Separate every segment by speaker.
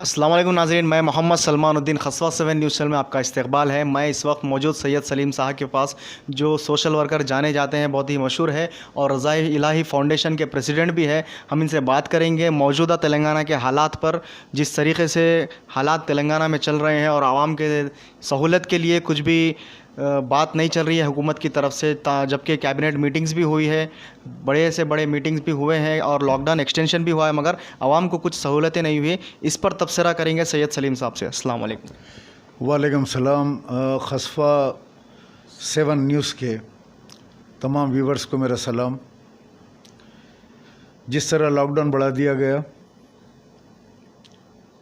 Speaker 1: अस्सलाम वालेकुम नाज़रीन, मैं मोहम्मद सलमानुद्दीन खसवा 7 न्यूज़ चैनल में आपका इस्तकबाल है। मैं इस वक्त मौजूद सैयद सलीम साहब के पास, जो सोशल वर्कर जाने जाते हैं, बहुत ही मशहूर है और रज़ाए इलाही फ़ाउंडेशन के प्रेसिडेंट भी है। हम इनसे बात करेंगे मौजूदा तेलंगाना के हालात पर, जिस तरीके से हालात तेलंगाना में चल रहे हैं और आवाम के सहूलत के लिए कुछ भी बात नहीं चल रही है हुकूमत की तरफ से, जबकि कैबिनेट मीटिंग्स भी हुई है, बड़े से बड़े मीटिंग्स भी हुए हैं और लॉकडाउन एक्सटेंशन भी हुआ है, मगर आवाम को कुछ सहूलतें नहीं हुई। इस पर तबसरा करेंगे सैयद सलीम साहब से। अस्सलाम वालेकुम।
Speaker 2: वालेकुम सलाम। खसफा 7 न्यूज़ के तमाम व्यूवर्स को मेरा सलाम। जिस तरह लॉकडाउन बढ़ा दिया गया,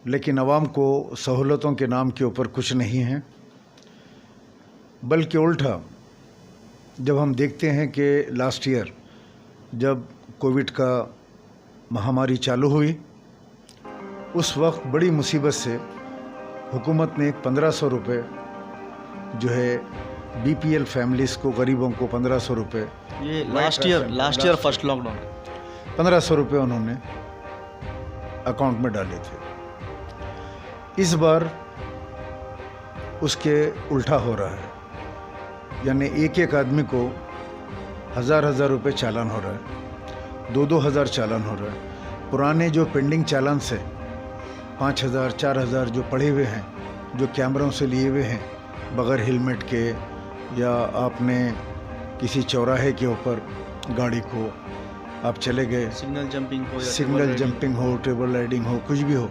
Speaker 2: लेकिन आवाम को सहूलतों के नाम के ऊपर कुछ नहीं है, बल्कि उल्टा। जब हम देखते हैं कि लास्ट ईयर जब कोविड का महामारी चालू हुई, उस वक्त बड़ी मुसीबत से हुकूमत ने 1500 रुपये जो है बीपीएल फैमिलीज़ को, गरीबों को 1500 रुपये,
Speaker 1: ये लास्ट ईयर फर्स्ट लॉकडाउन
Speaker 2: 1500 रुपये उन्होंने अकाउंट में डाले थे। इस बार उसके उल्टा हो रहा है, यानी एक एक आदमी को 1000 रुपये चालान हो रहा है, 2-2 हज़ार चालान हो रहा है। पुराने जो पेंडिंग चालान से 5000 4000 जो पड़े हुए हैं, जो कैमरों से लिए हुए हैं बग़ैर हेलमेट के, या आपने किसी चौराहे के ऊपर गाड़ी को आप चले गए, सिग्नल जंपिंग हो, टेबल राइडिंग हो, कुछ भी हो,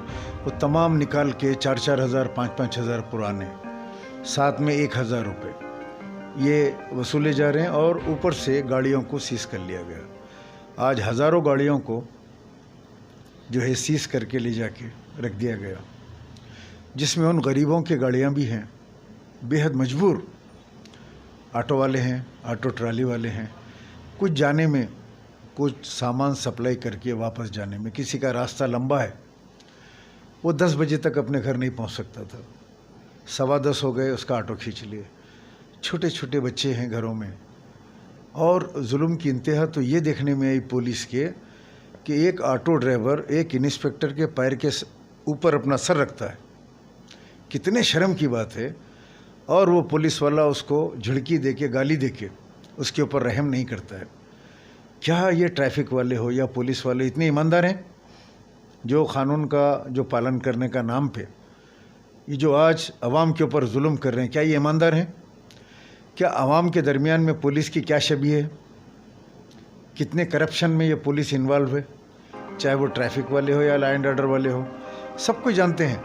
Speaker 2: वो तमाम निकाल के 4-4 हज़ार 5-5 हज़ार पुराने, साथ में 1000 रुपये ये वसूले जा रहे हैं। और ऊपर से गाड़ियों को सीज़ कर लिया गया। आज हज़ारों गाड़ियों को जो है सीज़ करके ले जाके रख दिया गया, जिसमें उन गरीबों की गाड़ियाँ भी हैं, बेहद मजबूर ऑटो वाले हैं, ऑटो ट्राली वाले हैं। कुछ जाने में, कुछ सामान सप्लाई करके वापस जाने में, किसी का रास्ता लंबा है, वो 10 बजे तक अपने घर नहीं पहुंच सकता था, 10:15 हो गए, उसका ऑटो खींच लिए। छोटे छोटे बच्चे हैं घरों में। और जुल्म की इंतहा तो ये देखने में आई पुलिस के कि एक ऑटो ड्राइवर एक इंस्पेक्टर के पैर के ऊपर अपना सर रखता है। कितने शर्म की बात है। और वो पुलिस वाला उसको झिड़की दे के, गाली दे के उसके ऊपर रहम नहीं करता है। क्या ये ट्रैफिक वाले हो या पुलिस वाले इतने ईमानदार हैं जो क़ानून का जो पालन करने का नाम पे ये जो आज आवाम के ऊपर जुल्म कर रहे हैं, क्या ये ईमानदार हैं? क्या आवाम के दरमियान में पुलिस की क्या छवि है? कितने करप्शन में ये पुलिस इन्वॉल्व है, चाहे वो ट्रैफिक वाले हो या लॉ एंड ऑर्डर वाले हो। सब कुछ जानते हैं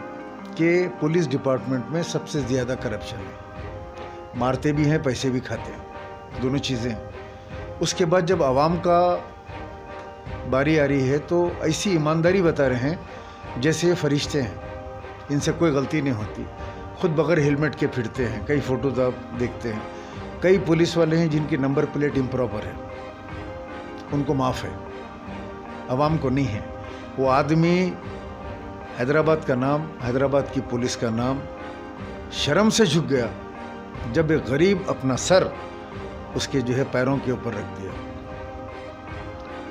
Speaker 2: कि पुलिस डिपार्टमेंट में सबसे ज़्यादा करप्शन है। मारते भी हैं, पैसे भी खाते हैं, दोनों चीज़ें। उसके बाद जब आवाम का बारी आ रही है तो ऐसी ईमानदारी बता रहे हैं जैसे ये फरिश्ते हैं, इनसे कोई गलती नहीं होती। खुद बगैर हेलमेट के फिरते हैं। कई फ़ोटोज़ आप देखते हैं, कई पुलिस वाले हैं जिनकी नंबर प्लेट इम्प्रॉपर है, उनको माफ़ है, आवाम को नहीं है। वो आदमी हैदराबाद का नाम, हैदराबाद की पुलिस का नाम शर्म से झुक गया जब एक गरीब अपना सर उसके जो है पैरों के ऊपर रख दिया।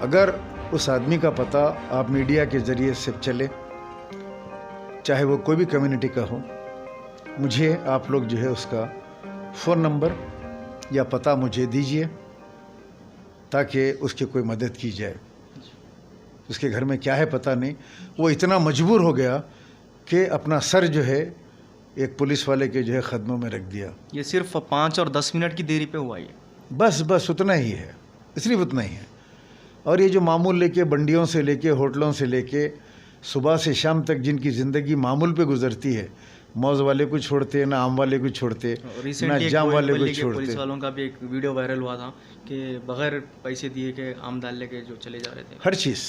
Speaker 2: अगर उस आदमी का पता आप मीडिया के ज़रिए से चले, चाहे वो कोई भी कम्युनिटी का हो, मुझे आप लोग जो है उसका फ़ोन नंबर या पता मुझे दीजिए ताकि उसकी कोई मदद की जाए। उसके घर में क्या है पता नहीं, वो इतना मजबूर हो गया कि अपना सर जो है एक पुलिस वाले के जो है ख़दमों में रख दिया।
Speaker 1: ये सिर्फ 5 और 10 मिनट की देरी पे हुआ ये,
Speaker 2: बस उतना ही है, सिर्फ उतना ही है। और ये जो मामूल लेके, बंडियों से लेके, होटलों से लेके, सुबह से शाम तक जिनकी ज़िंदगी मामूल पे गुजरती है, मौज वाले को छोड़ते, ना आम वाले को छोड़ते, ना जाम वाले को छोड़ते।
Speaker 1: पुलिस वालों का भी एक वीडियो वायरल हुआ था कि बगैर पैसे दिए के आम दाल लेके जो चले जा रहे थे।
Speaker 2: हर चीज़,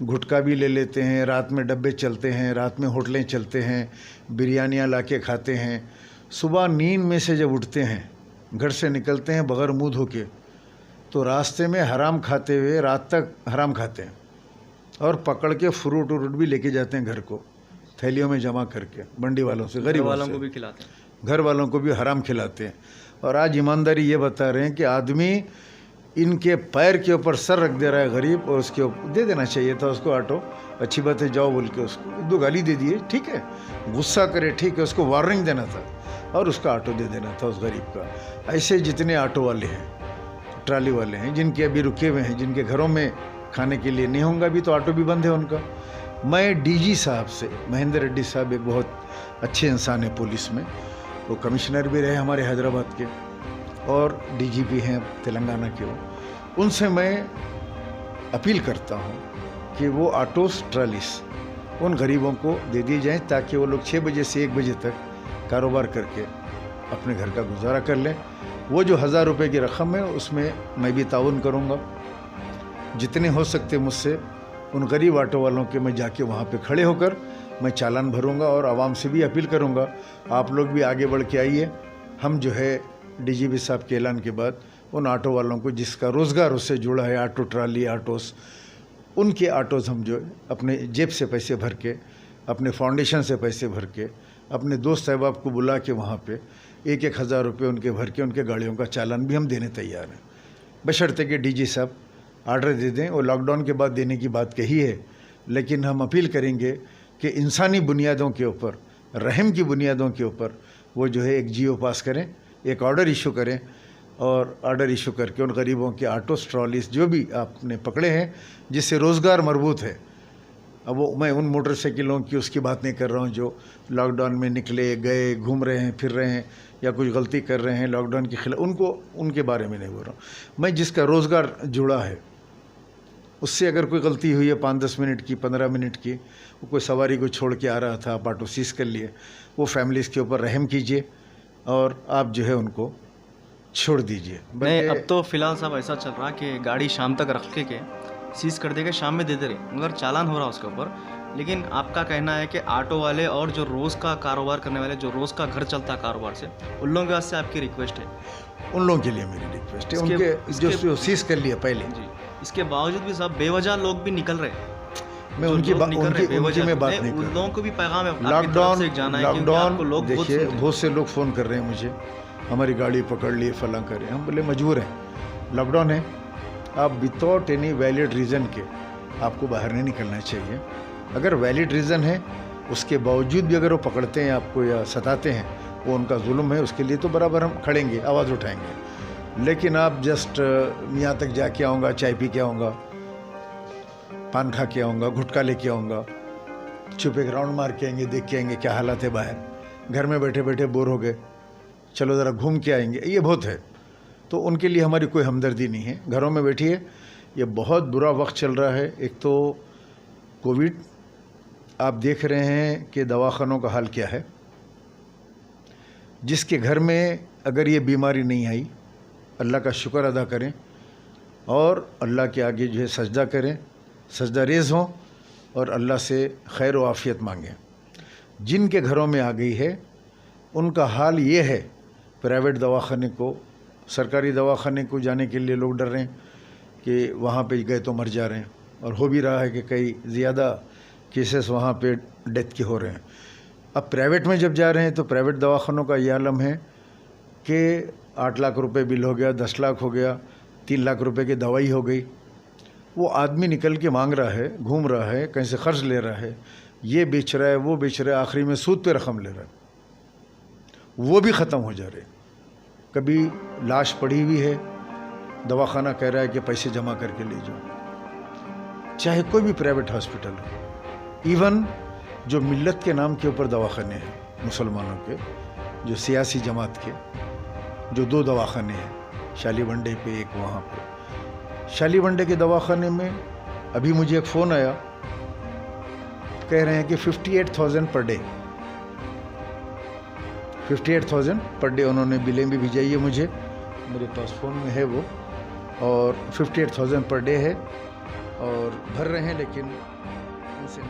Speaker 2: गुटखा भी ले लेते हैं, रात में डब्बे चलते हैं, रात में होटलें चलते हैं, बिरयानियाँ ला के खाते हैं। सुबह नींद में से जब उठते हैं, घर से निकलते हैं बगैर मुँह धो के, तो रास्ते में हराम खाते हुए रात तक हराम खाते हैं। और पकड़ के फ्रूट व्रूट भी लेके जाते हैं घर को, थैलियों में जमा करके, मंडी वालों से, गरीब
Speaker 1: वालों को भी खिलाते हैं,
Speaker 2: घर वालों को भी हराम खिलाते हैं। और आज ईमानदारी ये बता रहे हैं कि आदमी इनके पैर के ऊपर सर रख दे रहा है गरीब, और उसके ऊपर दे देना चाहिए था उसको ऑटो, अच्छी बात है जाओ बोल के उसको 2 गाली दे दिए, ठीक है, गुस्सा करे ठीक है, उसको वार्निंग देना था और उसका ऑटो दे देना था उस गरीब का। ऐसे जितने ऑटो वाले हैं, ट्राली वाले हैं, जिनके अभी रुके हुए हैं, जिनके घरों में खाने के लिए नहीं होगा अभी, तो ऑटो भी बंद है उनका। मैं डीजी साहब से, महेंद्र रेड्डी साहब एक बहुत अच्छे इंसान है पुलिस में, वो कमिश्नर भी रहे हमारे हैदराबाद के और डीजीपी हैं तेलंगाना के, वो उनसे मैं अपील करता हूँ कि वो ऑटोस ट्रालीस उन गरीबों को दे दी जाएं, ताकि वो लोग 6 बजे से 1 बजे तक कारोबार करके अपने घर का गुजारा कर लें। वो जो 1000 रुपये की रकम है उसमें मैं भी ताउन करूँगा, जितने हो सकते मुझसे उन गरीब ऑटो वालों के मैं जाके वहाँ पे खड़े होकर मैं चालान भरूँगा, और आवाम से भी अपील करूँगा आप लोग भी आगे बढ़ के आइए। हम जो है डीजीपी साहब के ऐलान के बाद उन ऑटो वालों को जिसका रोज़गार उससे जुड़ा है, ऑटो ट्राली ऑटोस, उनके ऑटोज़ हम जो अपने जेब से पैसे भर के, अपने फाउंडेशन से पैसे भर के, अपने दोस्त अहबाब को बुला के वहाँ पे 1-1 हज़ार रुपये उनके भर के उनके गाड़ियों का चालान भी हम देने तैयार हैं, बशर्ते कि डीजी साहब आर्डर दे दें। और लॉकडाउन के बाद देने की बात कही है, लेकिन हम अपील करेंगे कि इंसानी बुनियादों के ऊपर, रहम की बुनियादों के ऊपर वो जो है एक जीओ पास करें, एक ऑर्डर इशू करें, और ऑर्डर इशू करके उन गरीबों के ऑटोस ट्रॉलीज जो भी आपने पकड़े हैं जिससे रोज़गार मरबूत है। अब वो मैं उन मोटरसाइकिलों की उसकी बात नहीं कर रहा हूँ जो लॉकडाउन में निकले गए, घूम रहे हैं, फिर रहे हैं, या कुछ गलती कर रहे हैं लॉकडाउन के खिलाफ, उनके बारे में नहीं बोल रहा हूँ। मैं जिसका रोज़गार जुड़ा है, उससे अगर कोई गलती हुई है 5-10 मिनट की, 15 मिनट की, वो कोई सवारी को छोड़ के आ रहा था, आप ऑटो सीज कर लिए, वो फैमिलीज़ के ऊपर रहम कीजिए और आप जो है उनको छोड़ दीजिए।
Speaker 1: नहीं, अब तो फिलहाल साहब ऐसा चल रहा कि गाड़ी शाम तक रख के सीज कर देगा, शाम में दे दे रहे, मगर चालान हो रहा उसके ऊपर। लेकिन आपका कहना है कि ऑटो वाले और जो रोज़ का कारोबार करने वाले, जो रोज़ का घर चलता है कारोबार से, उन लोगों के वास्ते आपकी रिक्वेस्ट है?
Speaker 2: उन लोगों के लिए मेरी रिक्वेस्ट है, उनके जो सीज कर लिया पहले
Speaker 1: जी, इसके बावजूद भी साहब बेवजह लोग भी निकल रहे हैं।
Speaker 2: मैं उनकी में बात नहीं कर
Speaker 1: उन लोगों को भी पैगाम है
Speaker 2: लॉकडाउन। देखिए बहुत से लोग फ़ोन कर रहे हैं मुझे, हमारी गाड़ी पकड़ लिए, फलां करें, हम बोले मजबूर हैं, लॉकडाउन है, आप विदाउट एनी वैलिड रीज़न के आपको बाहर नहीं निकलना चाहिए। अगर वैलिड रीज़न है उसके बावजूद भी अगर वो पकड़ते हैं आपको या सताते हैं, वो उनका जुल्म है, उसके लिए तो बराबर हम खड़ेंगे, आवाज़ उठाएंगे। लेकिन आप जस्ट यहाँ तक जाके आऊँगा, चाय पी के आऊँगा, पान खा के आऊँगा, गुटखा लेके आऊँगा, चुप एक राउंड मार के आएंगे, देख के आएंगे क्या हालत है बाहर, घर में बैठे बैठे बोर हो गए, चलो ज़रा घूम के आएंगे, ये बहुत है। तो उनके लिए हमारी कोई हमदर्दी नहीं है, घरों में बैठिए, ये बहुत बुरा वक्त चल रहा है। एक तो कोविड, आप देख रहे हैं कि दवाखानों का हाल क्या है। जिसके घर में अगर ये बीमारी नहीं आई, अल्लाह का शुक्र अदा करें और अल्लाह के आगे जो है सजदा करें, सजदा रेज़ हों और अल्लाह से खैर व आफ़ियत मांगें। जिनके घरों में आ गई है उनका हाल ये है, प्राइवेट दवाखाने को, सरकारी दवाखाने को जाने के लिए लोग डर रहे हैं कि वहाँ पे गए तो मर जा रहे हैं, और हो भी रहा है कि कई ज़्यादा केसेस वहाँ पे डेथ के हो रहे हैं। अब प्राइवेट में जब जा रहे हैं तो प्राइवेट दवाखानों का ये आलम है कि 8 लाख रुपए बिल हो गया, 10 लाख हो गया, 3 लाख रुपए की दवाई हो गई। वो आदमी निकल के मांग रहा है, घूम रहा है, कहीं से खर्च ले रहा है, ये बेच रहा है, वो बेच रहा है, आखिरी में सूद पे रकम ले रहा है, वो भी ख़त्म हो जा रहे। कभी लाश पड़ी हुई है, दवाखाना कह रहा है कि पैसे जमा करके ले जाओ, चाहे कोई भी प्राइवेट हॉस्पिटल हो। इवन जो मिल्लत के नाम के ऊपर दवाखाने हैं मुसलमानों के, जो सियासी जमात के, जो 2 दवाखाने हैं, शालीबंडे पे एक वहाँ पे, शालीबंडे के दवाखाने में अभी मुझे एक फ़ोन आया, कह रहे हैं कि 58,000 पर डे, 58,000 पर डे उन्होंने बिलें भी भिजाई है मुझे, मेरे पास फ़ोन में है वो, और 58,000 पर डे है और भर रहे हैं, लेकिन उनसे